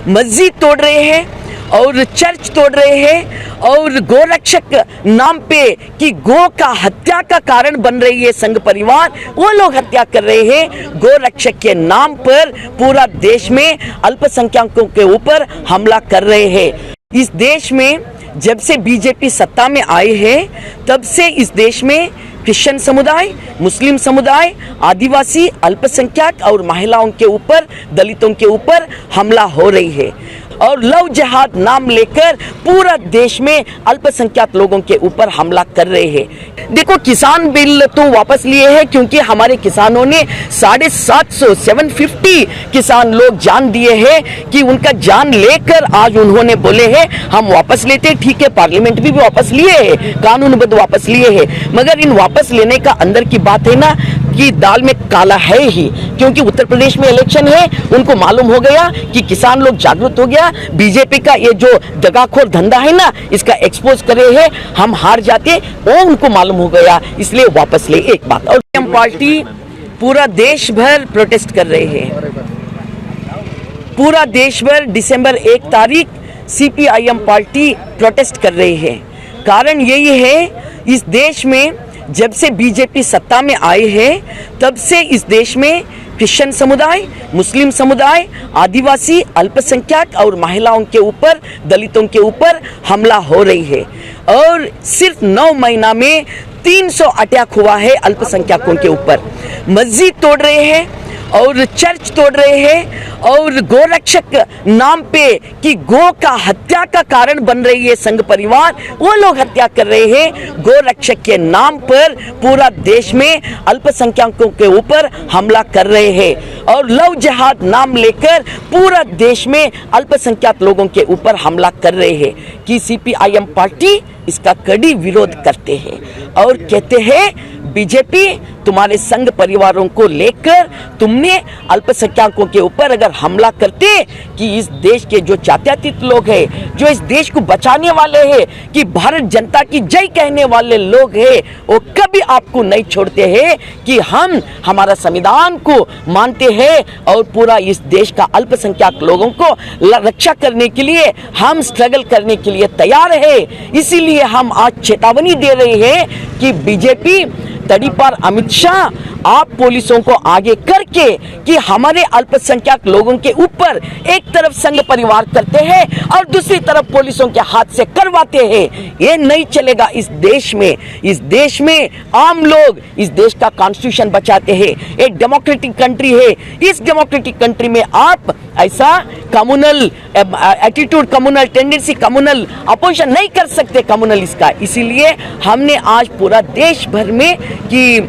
मस्जिद तोड़ रहे हैं और चर्च तोड़ रहे हैं और गोरक्षक नाम पे कि गो का हत्या का कारण बन रही है संघ परिवार, वो लोग हत्या कर रहे हैं गोरक्षक के नाम पर। पूरा देश में अल्पसंख्यकों के ऊपर हमला कर रहे हैं। इस देश में जब से बीजेपी सत्ता में आए हैं तब से इस देश में क्रिश्चियन समुदाय, मुस्लिम समुदाय, आदिवासी, अल्पसंख्यक और महिलाओं के ऊपर, दलितों के ऊपर हमला हो रही है और लव जिहाद नाम लेकर पूरा देश में अल्पसंख्यक लोगों के ऊपर हमला कर रहे हैं। देखो, किसान बिल तो वापस लिए हैं क्योंकि हमारे किसानों ने 750 किसान लोग जान दिए हैं कि उनका जान लेकर आज उन्होंने बोले हैं हम वापस लेते हैं। ठीक है, पार्लियामेंट भी वापस लिए है, कानूनबद्ध वापस लिए है, मगर इन वापस लेने का अंदर की बात है ना कि दाल में काला है ही, क्योंकि उत्तर प्रदेश में इलेक्शन है, उनको मालूम हो गया कि किसान लोग जागरूक हो गया, बीजेपी का ये जो दगाखोर धंधा है ना इसका एक्सपोज करे है, हम हार जाते, वो उनको मालूम हो गया, इसलिए वापस ले। एक बात और पार्टी पूरा देश भर प्रोटेस्ट कर रहे हैं, पूरा देश भर दिसंबर 1 तारीख सीपीआईएम पार्टी प्रोटेस्ट कर रही है। कारण यही है, इस देश में जब से बीजेपी सत्ता में आए हैं तब से इस देश में क्रिश्चियन समुदाय, मुस्लिम समुदाय, आदिवासी, अल्पसंख्यक और महिलाओं के ऊपर, दलितों के ऊपर हमला हो रही है और सिर्फ 9 महीना में 300 अटैक हुआ है अल्पसंख्यकों के ऊपर। मस्जिद तोड़ रहे हैं और चर्च तोड़ रहे हैं और गोरक्षक नाम पे कि गो का हत्या का कारण बन रही है संघ परिवार, वो लोग हत्या कर रहे हैं गोरक्षक के नाम पर। पूरा देश में अल्पसंख्यकों के ऊपर हमला कर रहे हैं और लव जिहाद नाम लेकर पूरा देश में अल्पसंख्यक लोगों के ऊपर हमला कर रहे हैं कि सीपीआईएम पार्टी इसका कड़ी विरोध करते हैं और कहते हैं बीजेपी तुम्हारे संघ परिवारों को लेकर तुमने अल्पसंख्यकों के ऊपर अगर हमला करते कि इस देश के जो जात्यातीत लोग हैं, जो इस देश को बचाने वाले हैं, कि भारत जनता की जय कहने वाले लोग हैं, वो कभी आपको नहीं छोड़ते हैं कि हम हमारा संविधान को मानते हैं और पूरा इस देश का अल्पसंख्यक लोगों को रक्षा करने के लिए हम स्ट्रगल करने के लिए तैयार है। इसीलिए हम आज चेतावनी दे रहे हैं कि बीजेपी तड़ीपार अमित शाह, आप पुलिसों को आगे करके कि हमारे अल्पसंख्यक लोगों के ऊपर एक तरफ संघ परिवार करते हैं और दूसरी तरफ पुलिसों के हाथ से करवाते हैं, ये नहीं चलेगा। इस देश में आम लोग इस देश का कॉन्स्टिट्यूशन बचाते हैं, एक डेमोक्रेटिक कंट्री है। इस डेमोक्रेटिक कंट्री में आप ऐसा communal attitude, communal tendency, communal opposition नहीं कर सकते कम्युनल इसका। इसीलिए हमने आज पूरा देश भर में कि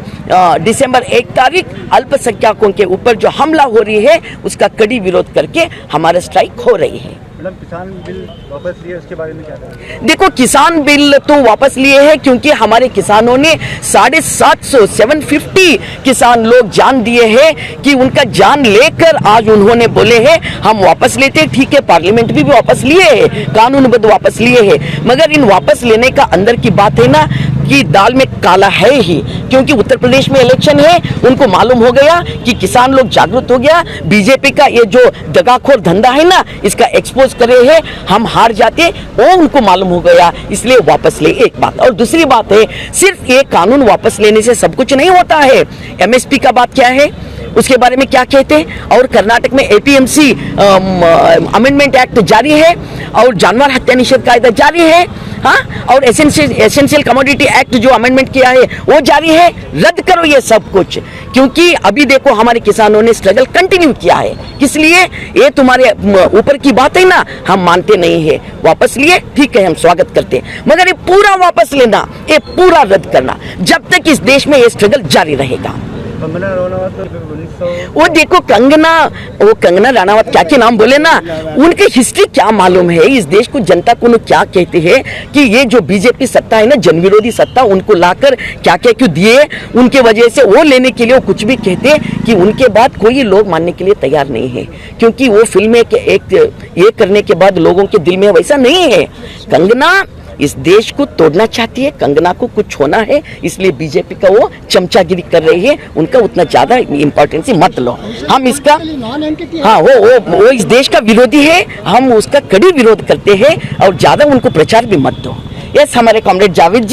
दिसंबर 1 तारीख अल्पसंख्यकों के ऊपर जो हमला हो रही है उसका कड़ी विरोध करके हमारा स्ट्राइक हो रही है। किसान बिल वापस लिए, उसके बारे में क्या करें? देखो, किसान बिल तो वापस लिए हैं क्योंकि हमारे किसानों ने 750 किसान लोग जान दिए हैं कि उनका जान लेकर आज उन्होंने बोले हैं हम वापस लेते हैं। ठीक है, पार्लियामेंट भी वापस लिए है, कानूनबद्ध वापस लिए है, मगर इन वापस लेने का अंदर की बात है ना कि दाल में काला है ही, क्योंकि उत्तर प्रदेश में इलेक्शन है, उनको मालूम हो गया कि किसान लोग जागरूक हो गया, बीजेपी का ये जो दगाखोर धंधा है ना इसका एक्सपोज करे है, हम हार जाते, वो उनको मालूम हो गया, इसलिए वापस ले। एक बात और दूसरी बात है, सिर्फ ये कानून वापस लेने से सब कुछ नहीं होता है। एमएसपी का बात क्या है, उसके बारे में क्या कहते हैं, और कर्नाटक में एपीएमसी अमेंडमेंट एक्ट जारी है और जानवर हत्या निषेध कायदा जारी है, हाँ, और एसेंशियल कमोडिटी एक्ट जो अमेंडमेंट किया है वो जारी है। रद्द करो ये सब कुछ, क्योंकि अभी देखो हमारे किसानों ने स्ट्रगल कंटिन्यू किया है, इसलिए ये तुम्हारे ऊपर की बात है ना, हम मानते नहीं है। वापस लिए, ठीक है, हम स्वागत करते हैं, मगर ये पूरा वापस लेना, ये पूरा रद्द करना, जब तक इस देश में ये स्ट्रगल जारी रहेगा। वो देखो कंगना रनावत क्या के नाम बोले ना, उनकी हिस्ट्री क्या मालूम है इस देश को, जनता को क्या कहते हैं कि ये जो बीजेपी सत्ता है ना, जन विरोधी सत्ता, उनको लाकर क्या क्या क्यों दिए, उनके वजह से वो लेने के लिए वो कुछ भी कहते कि उनके बाद कोई लोग मानने के लिए तैयार नहीं है, क्योंकि वो फिल्में एक ये करने के बाद लोगों के दिल में वैसा नहीं है। कंगना इस देश को तोड़ना चाहती है, कंगना को कुछ होना है, इसलिए बीजेपी का वो चमचागिरी कर रही है, उनका उतना ज्यादा इम्पोर्टेंस मत लो। हम इसका हाँ वो इस देश का विरोधी है, हम उसका कड़ी विरोध करते हैं और ज्यादा उनको प्रचार भी मत दो। यस, हमारे कॉमरेड जावेद जी